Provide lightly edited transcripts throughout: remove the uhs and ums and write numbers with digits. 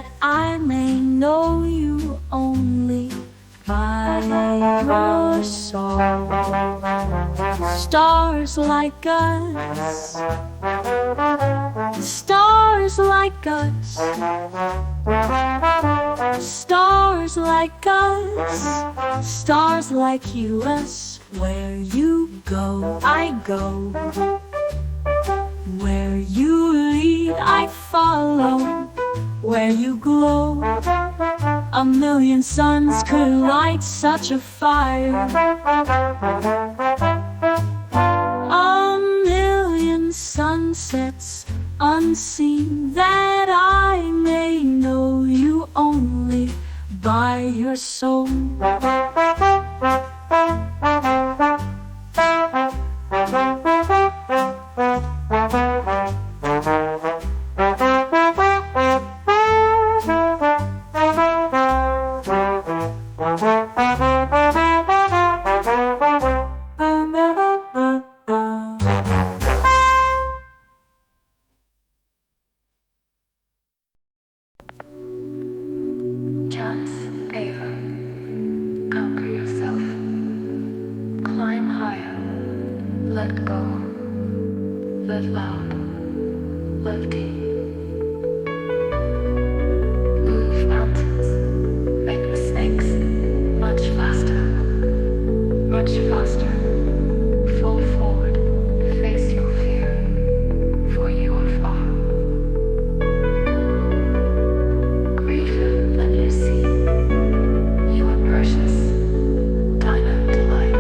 that I may know you only by your song. Stars like us, stars like us, stars like us, stars like you. Where you go, I go. Where you lead, I follow. Where you glow, a million suns could light such a fire. A million sunsets unseen, that I may know you only by your soul. Let go, live loud, live deep. Move mountains, make mistakes, much faster, much faster. Fall forward, face your fear, for you are far greater than you see. You are precious, diamond light.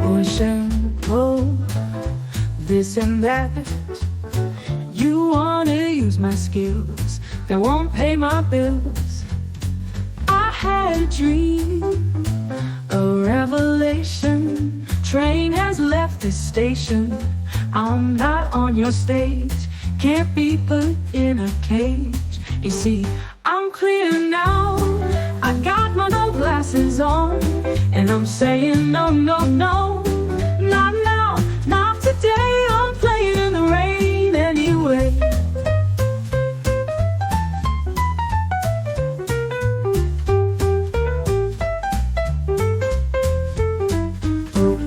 Push and pull, this and that. You wanna use my skills that won't pay my bills. I had a dream, a revelation. Train has left this station. I'm not on your stage, can't be put in a cage. You see, I'm clear now, I got my gold glasses on, and I'm saying no, no, no, not now, not today. I'm playing in the rain anyway.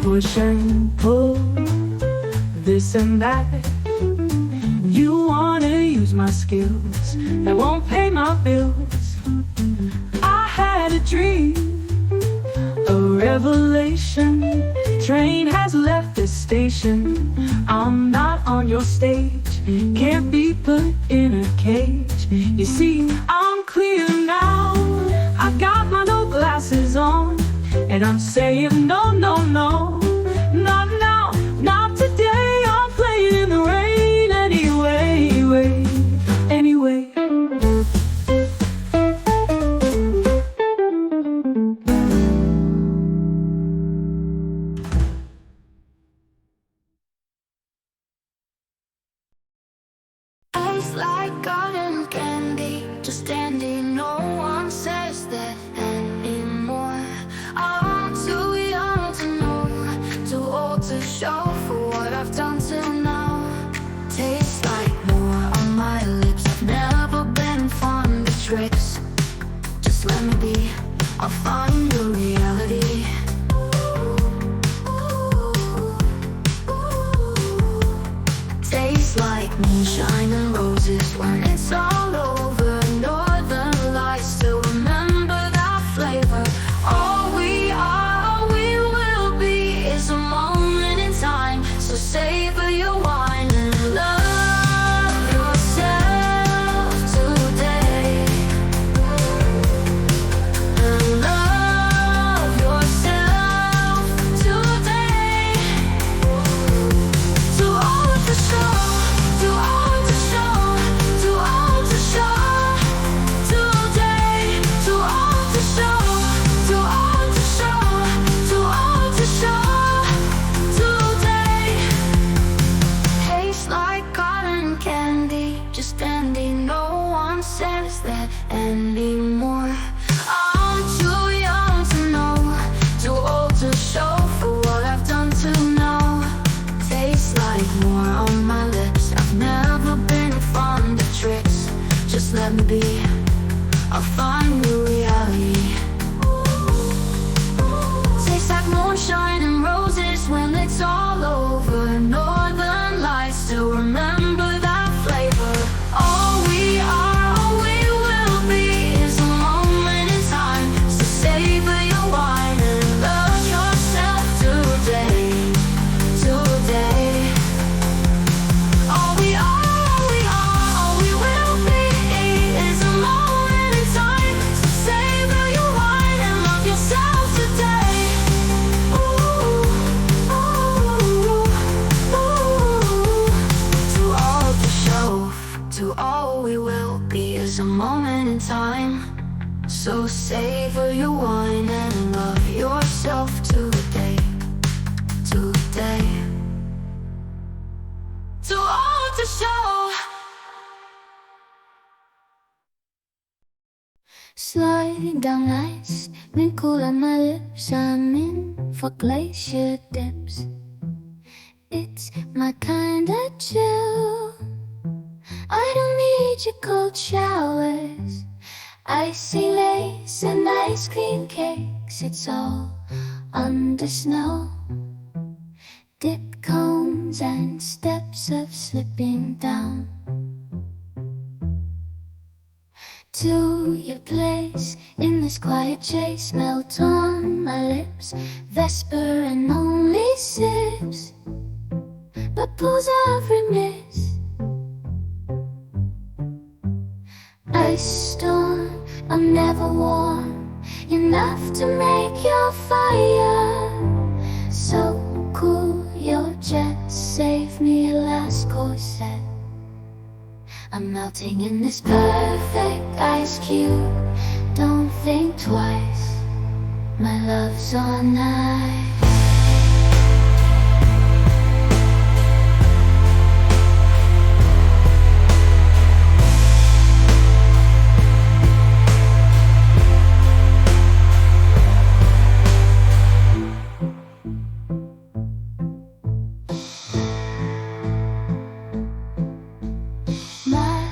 Push and pull, this and that. You wanna use my skills that won't pay my bills. I had a dream, a revelation. Train has left the station. I'm not on your stage, can't be put in a cage. You see, I'm clear now. I got my no glasses on, and I'm saying no, no, no. Not now, not today. I'm playing in the rain anyway, anyway. It's like cotton candy, just candy. No one says that anymore. I'm too young to know, too old to show for what I've done till now. Tastes like more on my lips. I've never been fond of tricks. Just let me be, I'll find the reality. Tastes like moonshine and roses when it's all over. Northern lights, still remember that flavor. All we are, all we will be is a moment in time. So savor your wine and love yourself today. And love yourself today. Too old to show, too old to show, too old to show today. Too old to show, too old to show, too old to show today. Tastes like cotton candy, just candy. No one says that anymore. I'm too young to know, too old to show for what I've done till now. Tastes like more on my lips. I've never been fond of tricks. Just let me be, I'll find the reality. Tastes like moonshine and roses when it's all over. Northern lights, still remember that flavor. All we are, all we will be is a moment in time. So savor your wine and love yourself today, today. All we are, all we are, all we will be is a moment in time. So savor your wine and love yourself today. Ooh, ooh, ooh. Too old to show, to all we will be is a moment in time. So savor your wine and love yourself today, today. Too old to show. Sliding down ice, wrinkle on my lips. I'm in for glacier dips. It's my kind of chill. I don't need your cold showers, icy lace and ice cream cakes. It's all under snow. Dip cones and steps of slipping down to your place in this quiet chase. Melt on my lips, Vesper and only sips, but pulls every miss. Ice storm, I'm never warm enough to make your fire so cool. Your jet saved me a last corset. I'm melting in this perfect ice cube. Don't think twice, my love's on ice.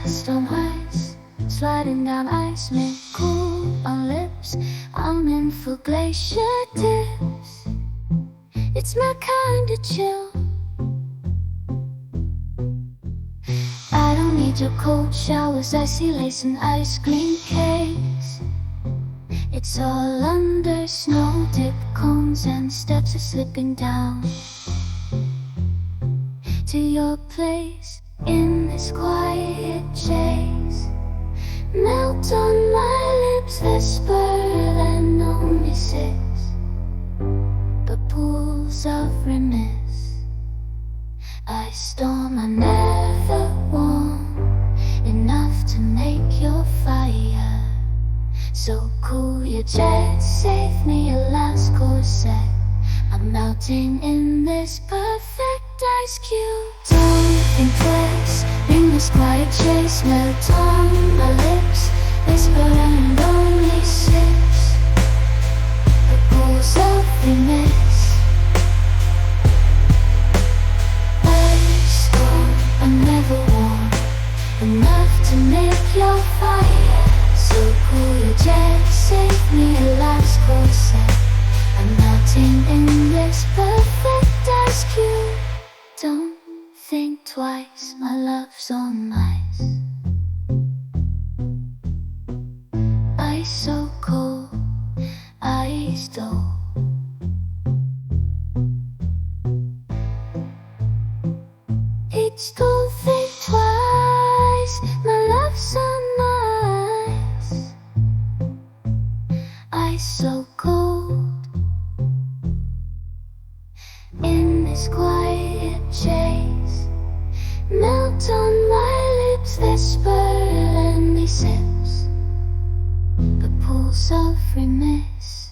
Stone ice, sliding down ice, mint cool on lips. I'm in for glacier dips. It's my kind of chill. I don't don't need your cold showers, icy lace and ice cream cakes. It's all under snow-dipped cones and steps are slipping down to your place in this quiet chase. Melt on my lips, whisper that only six, but pools of remiss. I storm, I never warm enough to make your fire so cool. Your jet saved me a last corset. I'm melting in this perfect ice cube. Don't think twice, in this quiet chase. Melt on my lips, whisper and only six, the pools of remiss. Ice storm, I'm never warm enough to make your fire so cool. Your jet saved me a last corset. I'm melting in this perfect ice cube. Don't think twice, my love's on ice. Ice so cold, ice though. It's don't think twice, my love's on ice. Ice so cold in this quiet chase. Melt on my lips, whisper and me sips, the pulse of remiss.